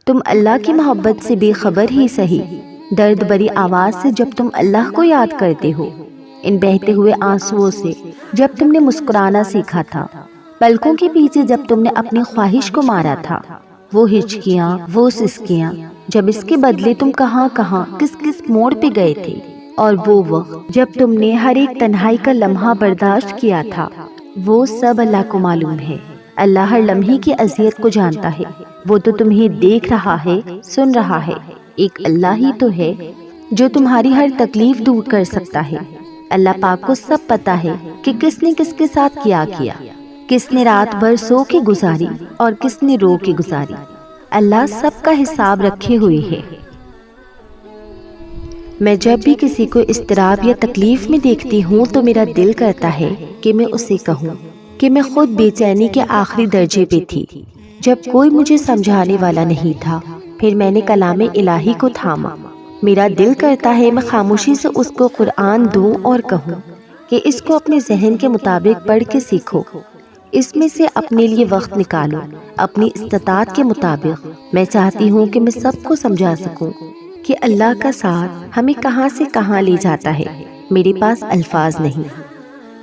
تم اللہ کی محبت سے بے خبر ہی سہی، درد بری آواز سے جب تم اللہ کو یاد کرتے ہو، ان بہتے ہوئے آنسوؤں سے جب تم نے مسکرانا سیکھا تھا، پلکوں کے پیچھے جب تم نے اپنی خواہش کو مارا تھا، وہ ہچکیاں، وہ سسکیاں، جب اس کے بدلے تم کہاں کہاں کس کس موڑ پہ گئے تھے، اور وہ وقت جب تم نے ہر ایک تنہائی کا لمحہ برداشت کیا تھا، وہ سب اللہ کو معلوم ہے۔ اللہ ہر لمحے کی اذیت کو جانتا ہے، وہ تو تمہیں دیکھ رہا ہے، سن رہا ہے۔ ایک اللہ ہی تو ہے جو تمہاری ہر تکلیف دور کر سکتا ہے۔ اللہ پاک کو سب پتا ہے کہ کس نے کس کے ساتھ کیا کس نے رات بھر سو کے گزاری اور کس نے رو کے گزاری۔ اللہ سب کا حساب رکھے ہوئے ہے۔ میں جب بھی کسی کو اضطراب یا تکلیف میں دیکھتی ہوں تو میرا دل کرتا ہے کہ میں اسے کہوں کہ میں خود بے چینی کے آخری درجے پہ تھی، جب کوئی مجھے سمجھانے والا نہیں تھا۔ پھر میں نے کلام الہی کو تھاما۔ میرا دل کرتا ہے میں خاموشی سے اس کو قرآن دوں اور کہوں کہ اس کو اپنے ذہن کے مطابق پڑھ کے سیکھو، اس میں سے اپنے لیے وقت نکالو اپنی استطاعت کے مطابق۔ میں چاہتی ہوں کہ میں سب کو سمجھا سکوں کہ اللہ کا ساتھ ہمیں کہاں سے کہاں لے جاتا ہے۔ میرے پاس الفاظ نہیں،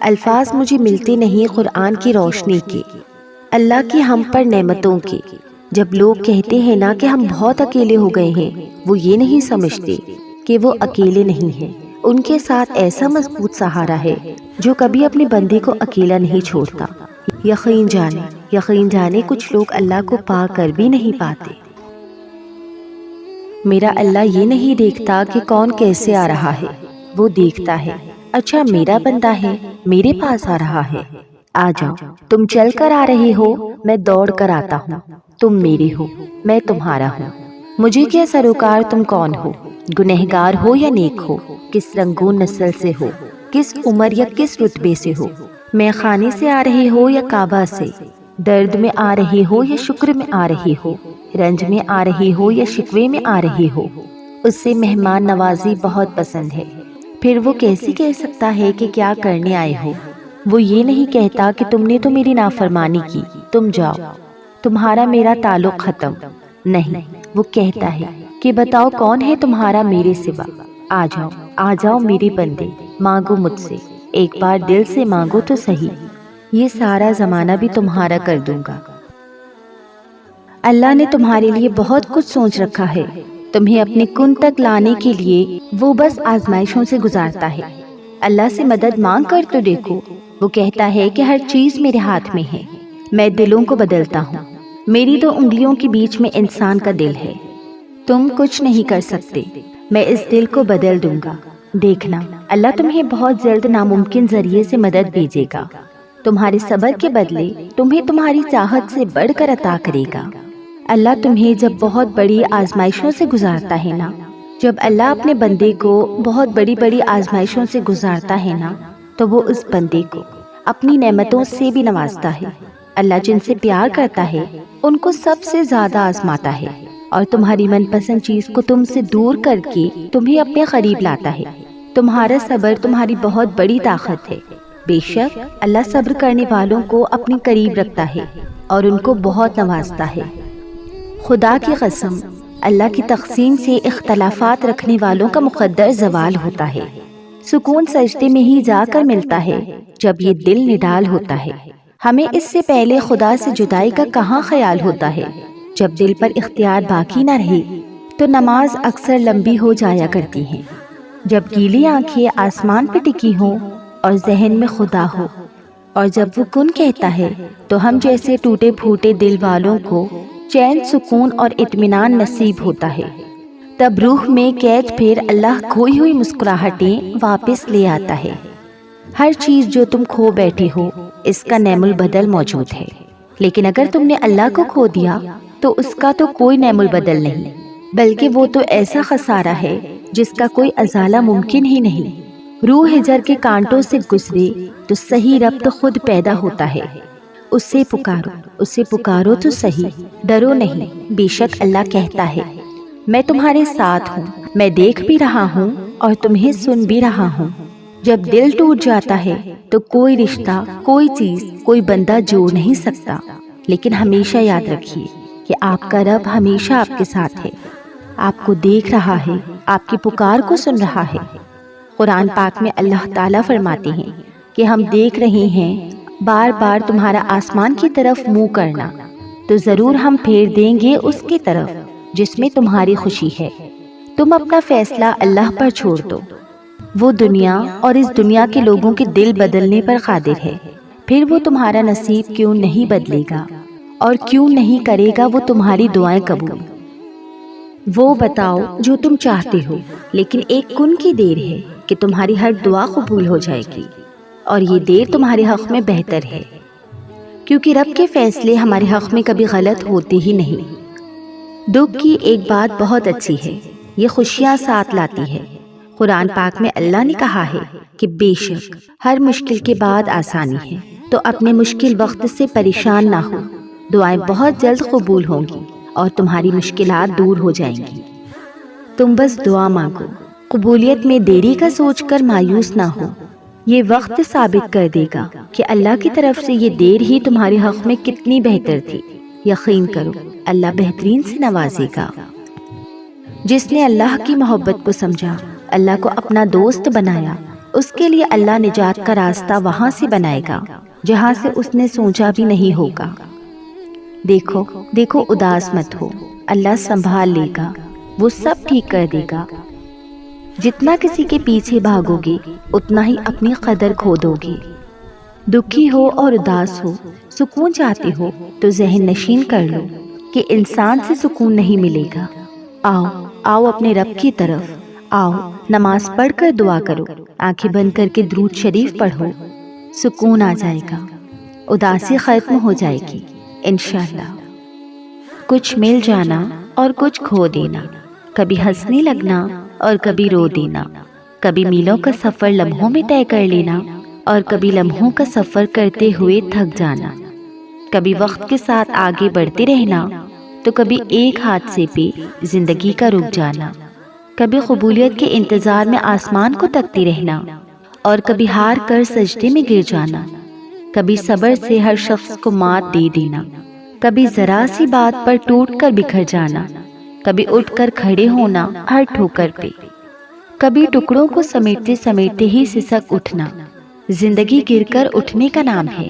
الفاظ مجھے ملتے نہیں قرآن کی روشنی کے، اللہ کی ہم پر نعمتوں کے۔ جب لوگ کہتے ہیں نا کہ ہم بہت اکیلے ہو گئے ہیں، وہ یہ نہیں سمجھتے کہ وہ اکیلے نہیں ہیں، ان کے ساتھ ایسا مضبوط سہارا ہے جو کبھی اپنے بندے کو اکیلا نہیں چھوڑتا۔ یقین جانے کچھ لوگ اللہ کو پا کر بھی نہیں پاتے۔ میرا اللہ یہ نہیں دیکھتا کہ کون کیسے آ رہا ہے، وہ دیکھتا ہے اچھا میرا بندہ ہے، میرے پاس آ رہا ہے، آ جاؤ۔ تم چل کر آ رہے ہو، میں دوڑ کر آتا ہوں۔ تم میرے ہو، میں تمہارا ہوں۔ مجھے کیا سروکار تم کون ہو، گنہگار ہو یا نیک ہو، کس رنگون نسل سے ہو، کس عمر یا کس رتبے سے ہو، میں خانے سے آ رہے ہو یا کعبہ سے، درد میں آ رہے ہو یا شکر میں آ رہے ہو، رنج میں آ رہے ہو یا شکوے میں آ رہے ہو۔ اس سے مہمان نوازی بہت پسند ہے، پھر وہ کیسے کہہ سکتا ہے کہ کیا کرنے آئے ہو۔ وہ یہ نہیں کہتا کہ تم نے تو میری نافرمانی کی، تم جاؤ، تمہارا میرا تعلق ختم۔ نہیں، وہ کہتا ہے کہ بتاؤ کون ہے تمہارا میرے سوا، آ جاؤ میرے بندے، مانگو مجھ سے، ایک بار دل سے مانگو تو صحیح، یہ سارا زمانہ بھی تمہارا کر دوں گا۔ اللہ نے تمہارے لیے بہت کچھ سوچ رکھا ہے، تمہیں اپنے کن تک لانے کے لیے وہ بس آزمائشوں سے گزارتا ہے۔ اللہ سے مدد مانگ کر تو دیکھو، وہ کہتا ہے کہ ہر چیز میرے ہاتھ میں ہے، میں دلوں کو بدلتا ہوں، میری 2 انگلیوں کے بیچ میں انسان کا دل ہے، تم کچھ نہیں کر سکتے، میں اس دل کو بدل دوں گا۔ دیکھنا اللہ تمہیں بہت جلد ناممکن ذریعے سے مدد بھیجے گا، تمہارے صبر کے بدلے تمہیں تمہاری چاہت سے بڑھ کر عطا کرے گا۔ اللہ تمہیں جب بہت بڑی آزمائشوں سے گزارتا ہے نا، جب اللہ اپنے بندے کو بہت بڑی بڑی آزمائشوں سے گزارتا ہے نا، تو وہ اس بندے کو اپنی نعمتوں سے بھی نوازتا ہے۔ اللہ جن سے پیار کرتا ہے ان کو سب سے زیادہ آزماتا ہے، اور تمہاری من پسند چیز کو تم سے دور کر کے تمہیں اپنے قریب لاتا ہے۔ تمہارا صبر تمہاری بہت بڑی طاقت ہے۔ بے شک اللہ صبر کرنے والوں کو اپنے قریب رکھتا ہے اور ان کو بہت نوازتا ہے۔ خدا کی قسم، اللہ کی تقسیم سے اختلافات رکھنے والوں کا مقدر زوال ہوتا ہے۔ سکون سجدے میں ہی جا کر ملتا ہے جب یہ دل نڈال ہوتا ہے۔ ہمیں اس سے پہلے خدا سے جدائی کا کہاں خیال ہوتا ہے؟ جب دل پر اختیار باقی نہ رہے تو نماز اکثر لمبی ہو جایا کرتی ہے۔ جب گیلی آنکھیں آسمان پہ ٹکی ہوں اور ذہن میں خدا ہو، اور جب وہ کن کہتا ہے تو ہم جیسے ٹوٹے پھوٹے دل والوں کو چین، سکون اور اطمینان نصیب ہوتا ہے۔ تب روح میں قید پھر اللہ کھوئی ہوئی مسکراہٹیں واپس لے آتا ہے۔ ہر چیز جو تم کھو بیٹھے ہو اس کا نعم البدل موجود ہے، لیکن اگر تم نے اللہ کو کھو دیا تو اس کا تو کوئی نعم البدل نہیں، بلکہ وہ تو ایسا خسارہ ہے جس کا کوئی ازالہ ممکن ہی نہیں۔ روح ہجر کے کانٹوں سے گزرے تو صحیح ربط خود پیدا ہوتا ہے۔ اسے پکارو تو صحیح، ڈرو نہیں، بے شک اللہ کہتا ہے میں تمہارے ساتھ ہوں، میں دیکھ بھی رہا ہوں اور تمہیں سن بھی رہا ہوں۔ جب دل ٹوٹ جاتا ہے تو کوئی رشتہ، کوئی چیز، کوئی بندہ جوڑ نہیں سکتا، لیکن ہمیشہ یاد رکھیے کہ آپ کا رب ہمیشہ آپ کے ساتھ ہے، آپ کو دیکھ رہا ہے، آپ کی پکار کو سن رہا ہے۔ قرآن پاک میں اللہ تعالیٰ فرماتے ہیں کہ ہم دیکھ رہے ہیں بار بار تمہارا آسمان کی طرف منہ کرنا، تو ضرور ہم پھیر دیں گے اس کی طرف جس میں تمہاری خوشی ہے۔ تم اپنا فیصلہ اللہ پر چھوڑ دو، وہ دنیا اور اس دنیا کے لوگوں کے دل بدلنے پر قادر ہے، پھر وہ تمہارا نصیب کیوں نہیں بدلے گا اور کیوں نہیں کرے گا وہ تمہاری دعائیں قبول۔ وہ بتاؤ جو تم چاہتے ہو، لیکن ایک کن کی دیر ہے کہ تمہاری ہر دعا قبول ہو جائے گی، اور یہ دیر تمہارے حق میں بہتر ہے، کیونکہ رب کے فیصلے ہمارے حق میں کبھی غلط ہوتے ہی نہیں۔ دکھ کی ایک بات بہت اچھی ہے، یہ خوشیاں ساتھ لاتی ہے۔ قرآن پاک میں اللہ نے کہا ہے کہ بے شک ہر مشکل کے بعد آسانی ہے، تو اپنے مشکل وقت سے پریشان نہ ہو، دعائیں بہت جلد قبول ہوں گی اور تمہاری مشکلات دور ہو جائیں گی۔ تم بس دعا مانگو، قبولیت میں دیری کا سوچ کر مایوس نہ ہو، یہ وقت ثابت کر دے گا کہ اللہ کی طرف سے یہ دیر ہی تمہارے حق میں کتنی بہتر تھی۔ یقین کرو اللہ بہترین سے نوازے گا۔ جس نے اللہ کی محبت کو سمجھا، اللہ کو اپنا دوست بنایا، اس کے لیے اللہ نجات کا راستہ وہاں سے بنائے گا جہاں سے اس نے سوچا بھی نہیں ہوگا۔ دیکھو دیکھو اداس مت ہو، اللہ سنبھال لے گا، وہ سب ٹھیک کر دے گا۔ جتنا کسی کے پیچھے بھاگو گے اتنا ہی اپنی قدر کھو دو گے۔ دکھی ہو اور اداس ہو، سکون چاہتے ہو تو ذہن نشین کر لو کہ انسان سے سکون نہیں ملے گا۔ آؤ آؤ اپنے رب کی طرف آؤ، نماز پڑھ کر دعا کرو، آنکھیں بند کر کے درود شریف پڑھو، سکون آ جائے گا، اداسی ختم ہو جائے گی انشاءاللہ۔ کچھ مل جانا اور کچھ کھو دینا، کبھی ہنسنے لگنا اور کبھی رو دینا، کبھی میلوں کا سفر لمحوں میں طے کر لینا اور کبھی لمحوں کا سفر کرتے ہوئے تھک جانا، کبھی وقت کے ساتھ آگے بڑھتے رہنا تو کبھی ایک حادثے پہ زندگی کا رک جانا، کبھی قبولیت کے انتظار میں آسمان کو تکتے رہنا اور کبھی ہار کر سجدے میں گر جانا، کبھی صبر سے ہر شخص کو مات دے دینا، کبھی ذرا سی بات پر ٹوٹ کر بکھر جانا، کبھی اٹھ کر کھڑے ہونا ہر ٹھوکر پہ، کبھی ٹکڑوں کو سمیٹتے سمیٹتے ہی سسک اٹھنا۔ زندگی گر کر اٹھنے کا نام ہے،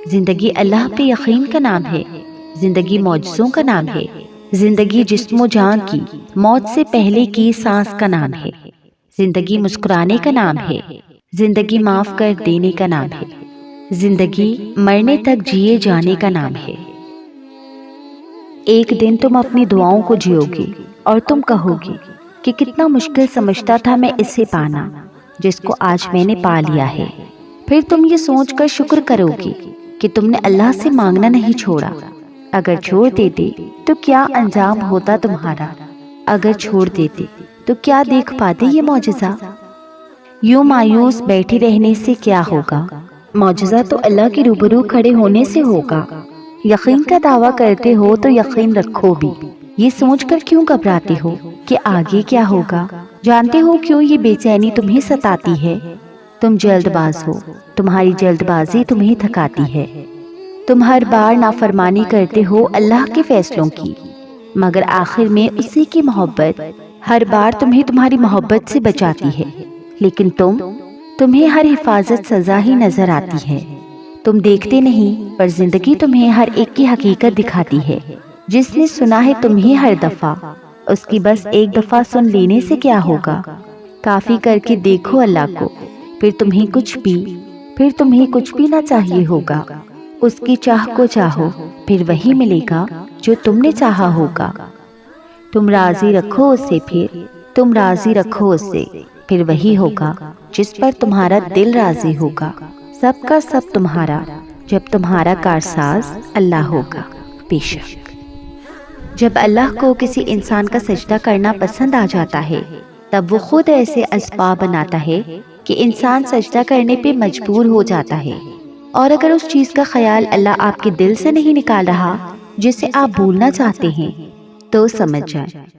زندگی اللہ پہ یقین کا نام ہے، زندگی معجزوں کا نام ہے، زندگی جسم و جان کی موت سے پہلے کی سانس کا نام ہے، زندگی مسکرانے کا نام ہے، زندگی معاف کر دینے کا نام ہے، زندگی مرنے تک جیے جانے کا نام ہے۔ ایک دن تم اپنی دعاؤں کو جیو گے اور تم کہو گے کہ کتنا مشکل سمجھتا تھا میں اسے پانا جس کو آج میں نے پا لیا ہے۔ پھر تم یہ سوچ کر شکر کرو گے کہ تم نے اللہ سے مانگنا نہیں چھوڑا، اگر چھوڑ دیتے تو کیا انجام ہوتا تمہارا، اگر چھوڑ دیتے تو کیا دیکھ پاتے یہ معجزہ۔ یوں مایوس بیٹھے رہنے سے کیا ہوگا، معجزہ تو اللہ کے روبرو کھڑے ہونے سے ہوگا۔ یقین کا دعویٰ کرتے ہو تو یقین رکھو بھی، یہ سوچ کر کیوں گھبراتے ہو کہ آگے کیا ہوگا؟ جانتے ہو کیوں یہ بے چینی تمہیں ستاتی ہے؟ تم جلد باز ہو، تمہاری جلد بازی تمہیں تھکاتی ہے۔ تم ہر بار نافرمانی کرتے ہو اللہ کے فیصلوں کی، مگر آخر میں اسی کی محبت ہر بار تمہیں تمہاری محبت سے بچاتی ہے، لیکن تمہیں ہر حفاظت سزا ہی نظر آتی ہے۔ تم دیکھتے نہیں پر زندگی تمہیں ہر ایک کی حقیقت دکھاتی ہے۔ جس نے سنا ہے تمہیں ہر دفعہ، اس کی بس ایک دفعہ سن لینے سے کیا ہوگا؟ کافی کر کے دیکھو اللہ کو، پھر تمہیں کچھ بھی نہ چاہیے ہوگا۔ اس کی چاہ کو چاہو، پھر وہی ملے گا جو تم نے چاہا ہوگا۔ تم راضی رکھو اسے، تم راضی رکھو اسے، پھر وہی ہوگا جس پر تمہارا دل راضی ہوگا۔ سب کا سب تمہارا جب تمہارا کارساز اللہ ہوگا۔ بے شک جب اللہ کو کسی انسان کا سجدہ کرنا پسند آ جاتا ہے، تب وہ خود ایسے اسباب بناتا ہے کہ انسان سجدہ کرنے پہ مجبور ہو جاتا ہے۔ اور اگر اس چیز کا خیال اللہ آپ کے دل سے نہیں نکال رہا جسے آپ بھولنا چاہتے ہیں، تو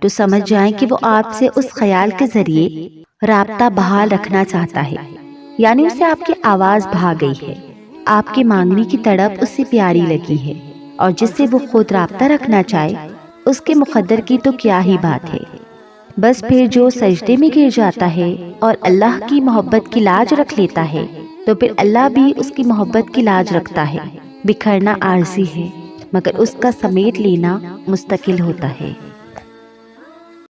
سمجھ جائیں کہ وہ آپ سے اس خیال کے ذریعے رابطہ بحال رکھنا چاہتا ہے، یعنی اسے آپ کی آواز بھا گئی ہے، آپ کے مانگنے کی تڑپ اسے پیاری لگی ہے، اور جس سے وہ خود رابطہ رکھنا چاہے اس کے مقدر کی تو کیا ہی بات ہے۔ بس پھر جو سجدے میں گر جاتا ہے اور اللہ کی محبت کی لاج رکھ لیتا ہے تو پھر اللہ بھی اس کی محبت کی لاج رکھتا ہے۔ بکھرنا عارضی ہے مگر اس کا سمیٹ لینا مستقل ہوتا ہے۔